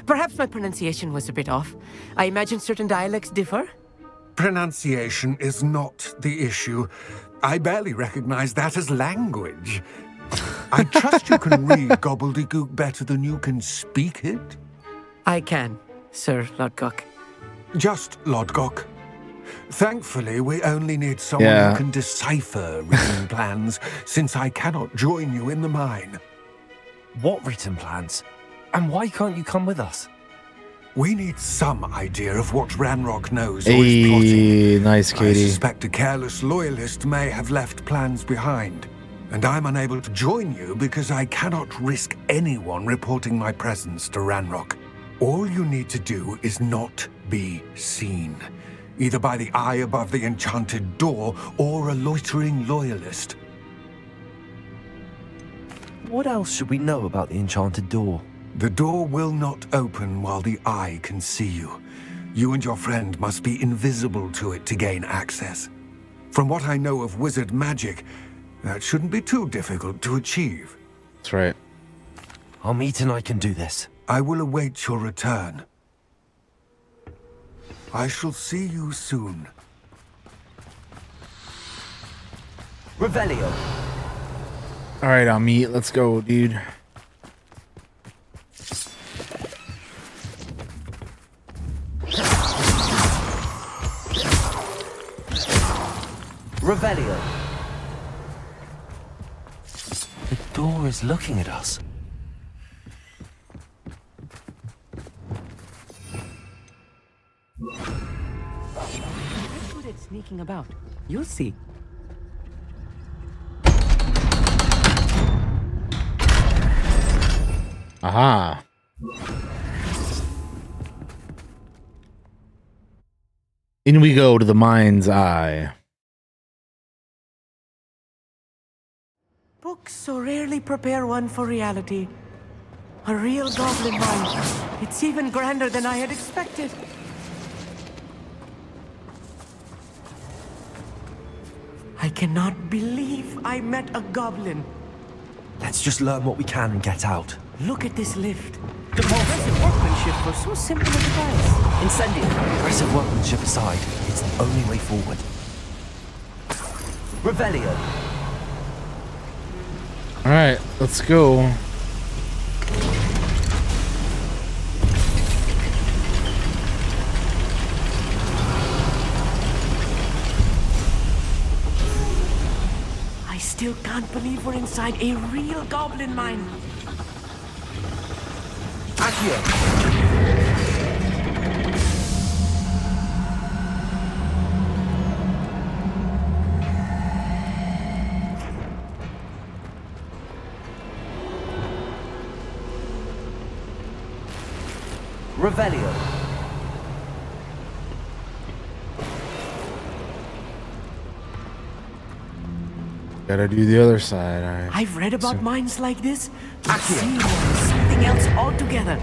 Perhaps my pronunciation was a bit off. I imagine certain dialects differ. Pronunciation is not the issue. I barely recognize that as language. I trust you can read Gobbledegook better than you can speak it. I can, Sir Lodgok. Just Lodgok. Thankfully, we only need someone who can decipher written plans, since I cannot join you in the mine. What written plans? And why can't you come with us? We need some idea of what Ranrock knows or is plotting. Nice, Katie. I suspect a careless loyalist may have left plans behind. And I'm unable to join you because I cannot risk anyone reporting my presence to Ranrock. All you need to do is not be seen, either by the eye above the enchanted door or a loitering loyalist. What else should we know about the enchanted door? The door will not open while the eye can see you. You and your friend must be invisible to it to gain access. From what I know of wizard magic, that shouldn't be too difficult to achieve. That's right. Amit and I can do this. I will await your return. I shall see you soon. Revelio. All right, Amit, let's go, dude. Revelio. The door is looking at us. Good at sneaking about. You'll see. Aha. In we go to the mind's eye. Books so rarely prepare one for reality. A real goblin mind. It's even grander than I had expected. I cannot believe I met a goblin. Let's just learn what we can and get out. Look at this lift. The impressive workmanship for so simple a device. Incendio. Impressive workmanship aside, it's the only way forward. Revelio. All right, let's go. I still can't believe we're inside a real goblin mine. Accio. Revelio. Gotta do the other side. I've read about mines like this, but seeing one is something else altogether.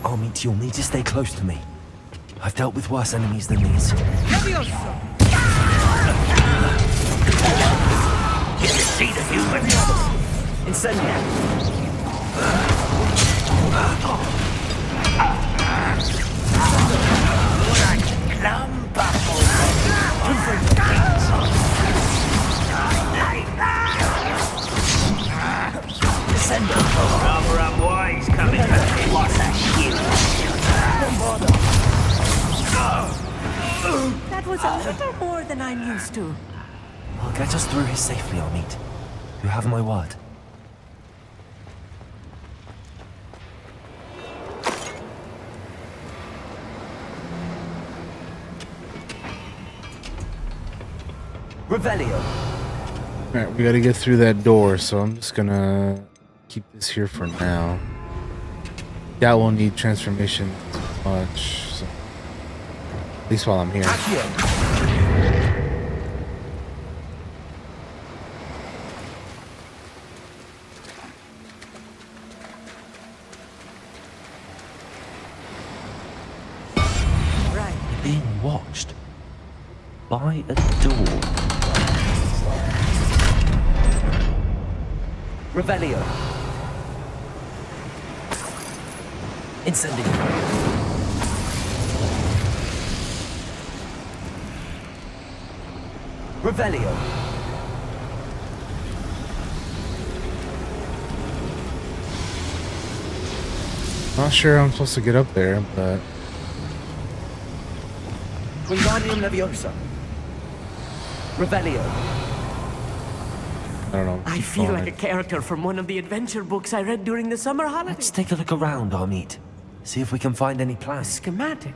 Armit, you'll need to stay close to me. I've dealt with worse enemies than these. See the human. Incendio. Rather unwise coming back in like that shit. That was a little more than I'm used to. I'll get us through here safely, Armit. You have my word. Revelio. Alright, we gotta get through that door, so I'm just gonna keep this here for now. Yeah, we'll need transformation too much, so at least while I'm here. Right. You're being watched by a door. Revelio. Incendio. Revelio. Not sure I'm supposed to get up there, but Wingardium Leviosa. Revelio. I don't know. I feel like a character from one of the adventure books I read during the summer holidays. Let's take a look around, Armit. See if we can find any plans. Schematic.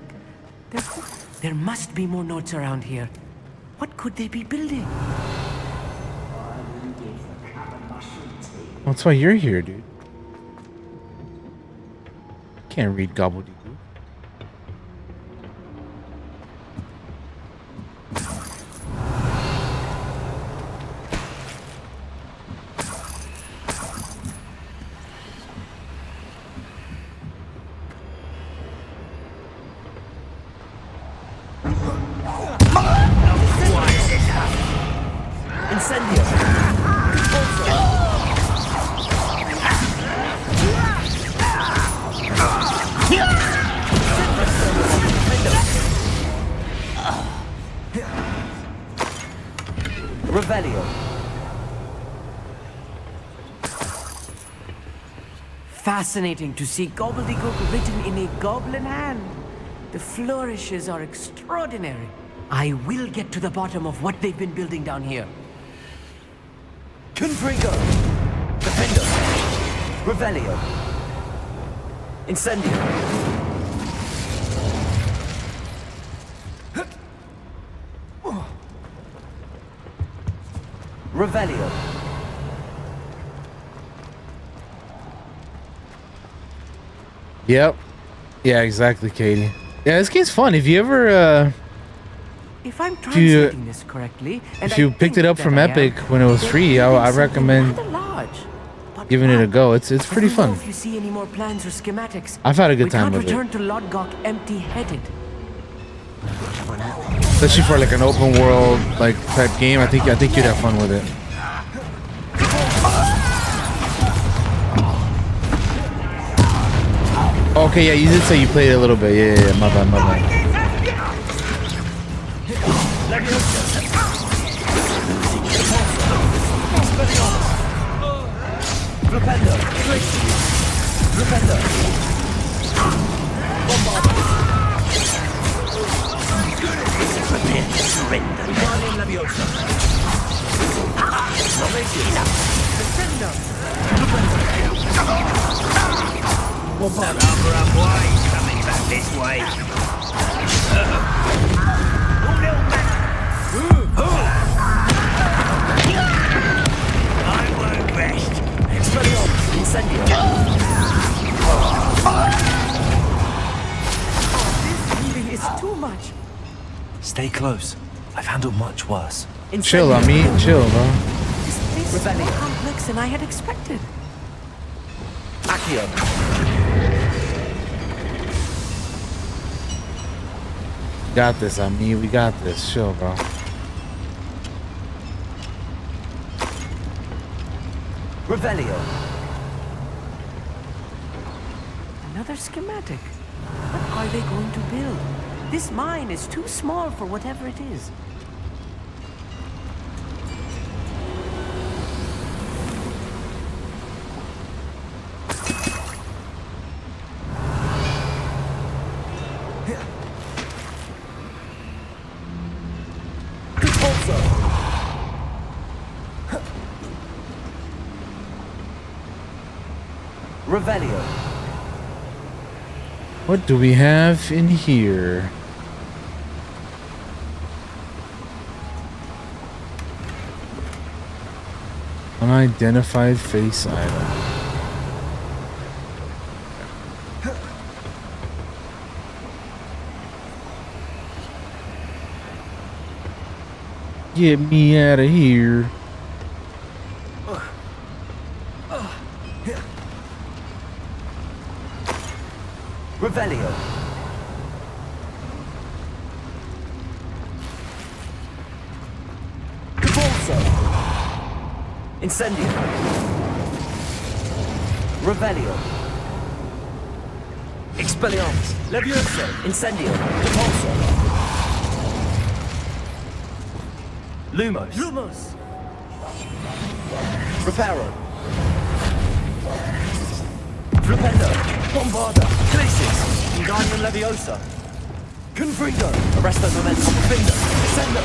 There must be more notes around here. What could they be building? That's why you're here, dude. Can't read Gobbledegook. Revelio. Fascinating to see Gobbledegook written in a goblin hand. The flourishes are extraordinary. I will get to the bottom of what they've been building down here. Confringo. Defendo. Revelio. Incendio. Revelio. Yep. Yeah, exactly, Katie. Yeah, this game's fun. If you ever, If I'm translating this correctly, if you picked it up from Epic when it was free, I recommend giving it a go. It's pretty fun. If you see any more plans or schematics, I've had a good time with it. We can't return to Lodgok empty-headed. Especially for like an open world like type game, I think you'd have fun with it. Okay, yeah, you did say you played it a little bit. Yeah, my bad. Coming back this way. I work best. Expelliarmus, incendio. This really is too much. Stay close. I've handled much worse. Chill, I mean, chill, bro. This place is more complex than I had expected. Accio. Got this, I mean, we got this. Chill, bro. Revelio. Another schematic. What are they going to build? This mine is too small for whatever it is. Revelio. What do we have in here? Unidentified face item. Get me out of here. Revelio. Cabalso. Incendio. Revelio. Expelliarmus. Levioso. Incendio. Cabalso. Lumos. Lumos. Reparo. Flipendo. Bombarda. Glacis. Wingardium Leviosa. Confringo. Arresto Momentum. Finger. Sendo.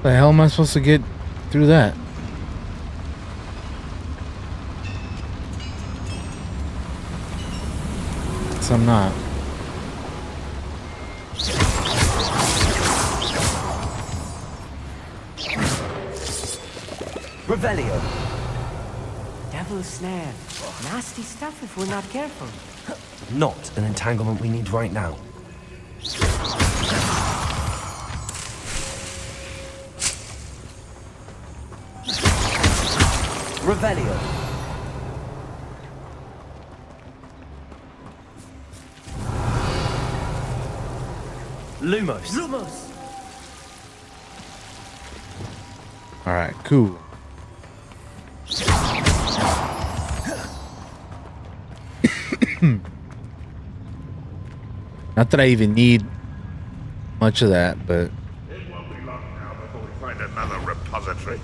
The hell am I supposed to get through that? Guess I'm not. Revelio. Devil's snare. Nasty stuff if we're not careful. Not an entanglement we need right now. Revelio. Lumos. Lumos. All right, cool. Not that I even need much of that, but It won't be long now before we find another repository.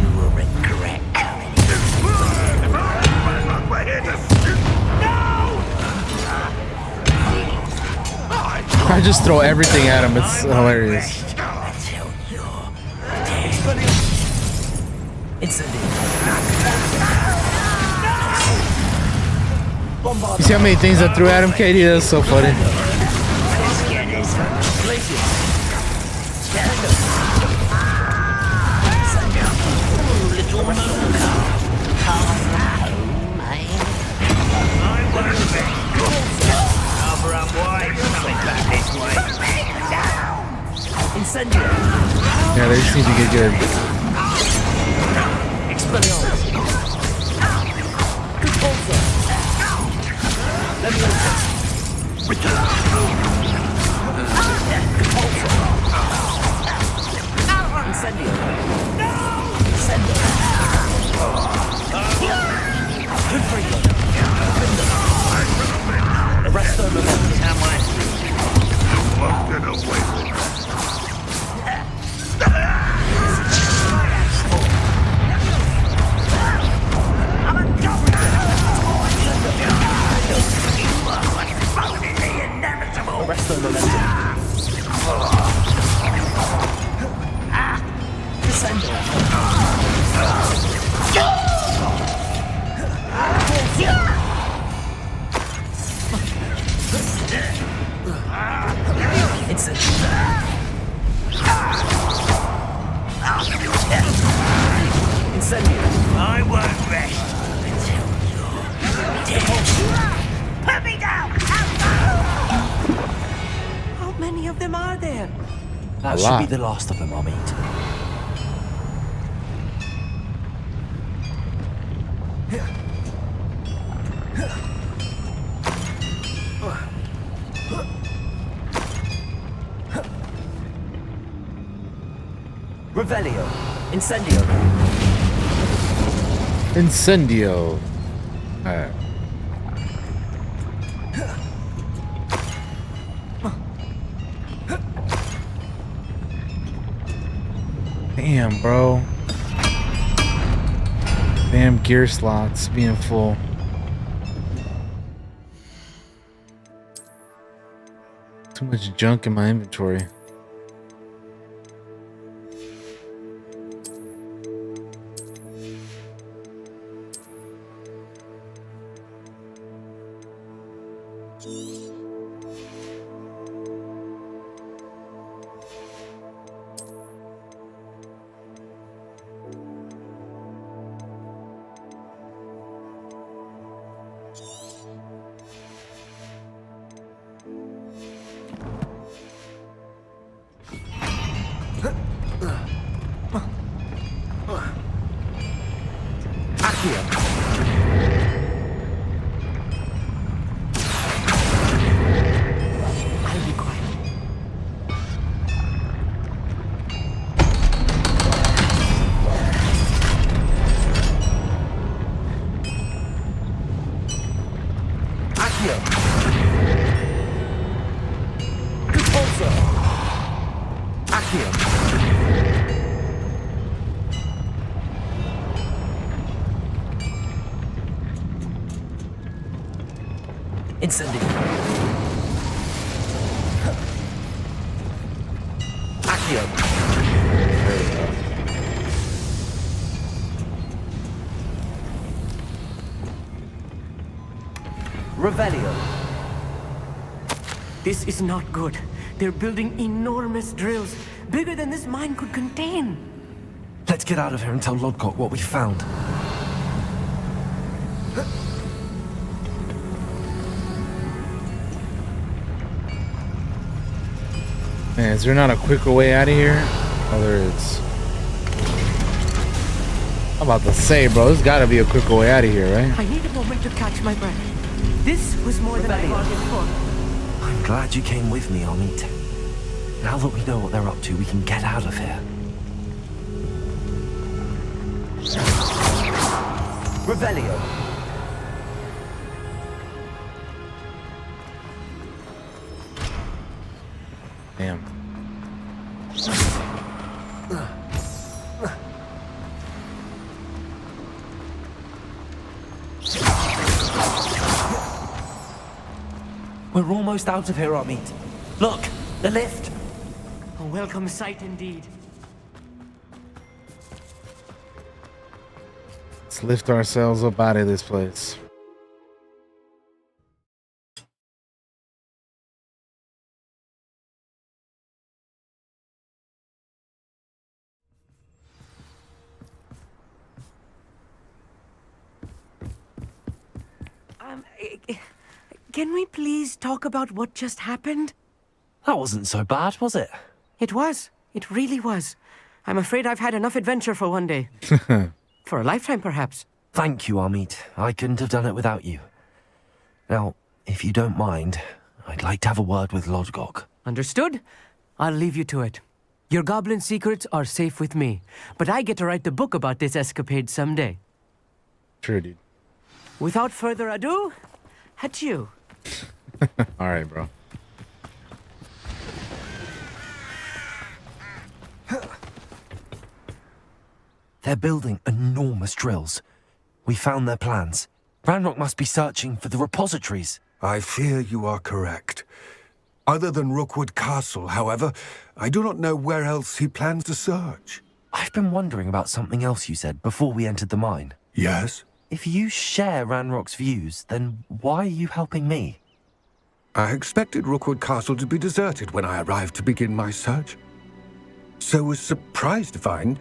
You will regret coming here. We're here to... I just throw everything at him. It's hilarious. You see how many things I threw at him, Katie? That's so funny. Yeah, they seem to get good. I won't rest until you're dead. Put me down! How many of them are there? That should be the last of them, I'll meet. Revelio. Incendio. Incendio. Alright. Damn, bro. Damn gear slots being full. Too much junk in my inventory. Incendio. Accio. Revelio. This is not good. They're building enormous drills, bigger than this mine could contain. Let's get out of here and tell Lodgok what we found. Man, is there not a quicker way out of here? Oh, there is. I'm about to say, bro, there's gotta be a quicker way out of here, right? I need a moment to catch my breath. This was more than I bargained for. I'm glad you came with me, Amit. Now that we know what they're up to, we can get out of here. Revelio. Damn. We're almost out of here, Amit. Look, the lift. A welcome sight indeed. Let's lift ourselves up out of this place. Can we please talk about what just happened? That wasn't so bad, was it? It was. It really was. I'm afraid I've had enough adventure for one day. For a lifetime, perhaps. Thank you, Amit. I couldn't have done it without you. Now, if you don't mind, I'd like to have a word with Lodgok. Understood? I'll leave you to it. Your goblin secrets are safe with me, but I get to write the book about this escapade someday. Sure, dude. Without further ado, adieu. All right, bro. They're building enormous drills. We found their plans. Ranrock must be searching for the repositories. I fear you are correct. Other than Rookwood Castle, however, I do not know where else he plans to search. I've been wondering about something else you said before we entered the mine. Yes? If you share Ranrock's views, then why are you helping me? I expected Rookwood Castle to be deserted when I arrived to begin my search. So was surprised to find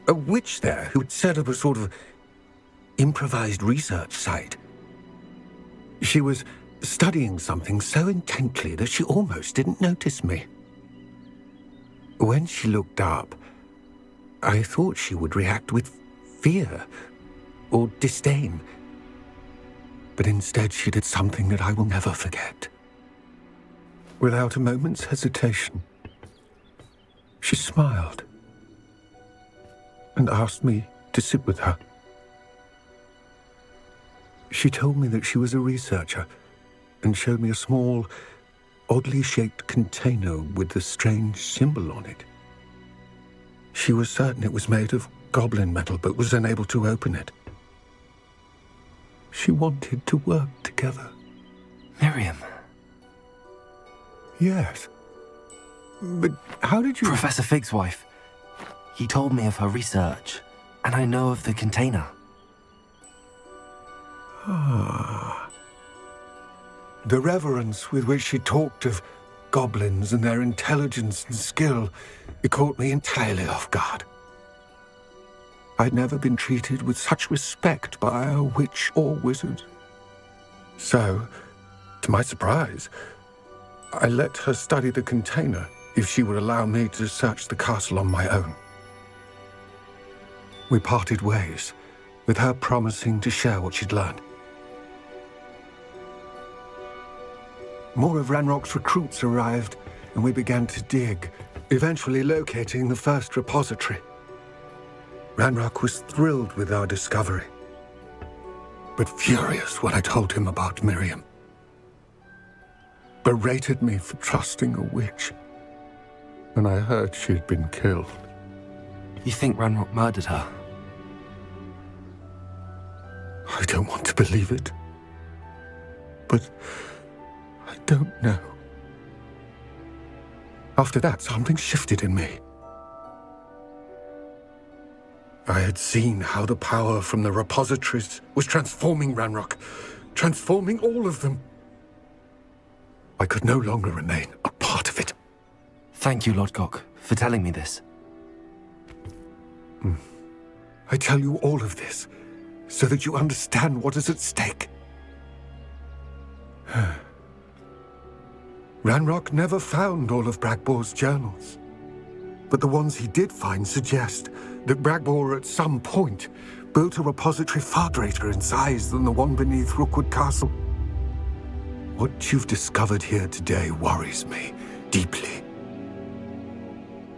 a witch there who had set up a sort of improvised research site. She was studying something so intently that she almost didn't notice me. When she looked up, I thought she would react with fear or disdain. But instead she did something that I will never forget. Without a moment's hesitation, she smiled and asked me to sit with her. She told me that she was a researcher and showed me a small, oddly shaped container with a strange symbol on it. She was certain it was made of goblin metal, but was unable to open it. She wanted to work together. Miriam. Yes. But how did you... Professor Fig's wife. He told me of her research, and I know of the container. Ah. The reverence with which she talked of goblins and their intelligence and skill, it caught me entirely off guard. I'd never been treated with such respect by a witch or wizard. So, to my surprise, I let her study the container if she would allow me to search the castle on my own. We parted ways, with her promising to share what she'd learned. More of Ranrock's recruits arrived, and we began to dig, eventually locating the first repository. Ranrock was thrilled with our discovery, but furious when I told him about Miriam. Berated me for trusting a witch, and I heard she'd been killed. You think Ranrock murdered her? I don't want to believe it, but I don't know. After that, something shifted in me. I had seen how the power from the repositories was transforming Ranrock, transforming all of them. I could no longer remain a part of it. Thank you, Lodgok, for telling me this. I tell you all of this so that you understand what is at stake. Ranrock never found all of Bragbor's journals, but the ones he did find suggest that Bragbor at some point built a repository far greater in size than the one beneath Rookwood Castle. What you've discovered here today worries me deeply.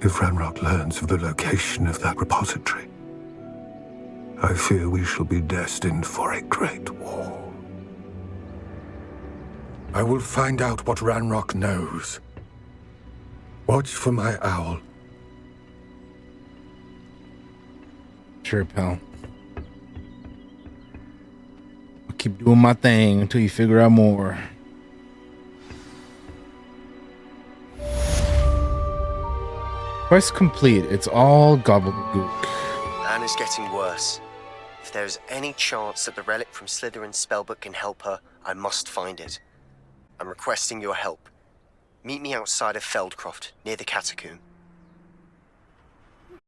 If Ranrock learns of the location of that repository, I fear we shall be destined for a great war. I will find out what Ranrock knows. Watch for my owl. Sure, pal. I'll keep doing my thing until you figure out more. Quest complete. It's all gobbledegook. Anne is getting worse. If there is any chance that the relic from Slytherin's spellbook can help her, I must find it. I'm requesting your help. Meet me outside of Feldcroft, near the Catacomb.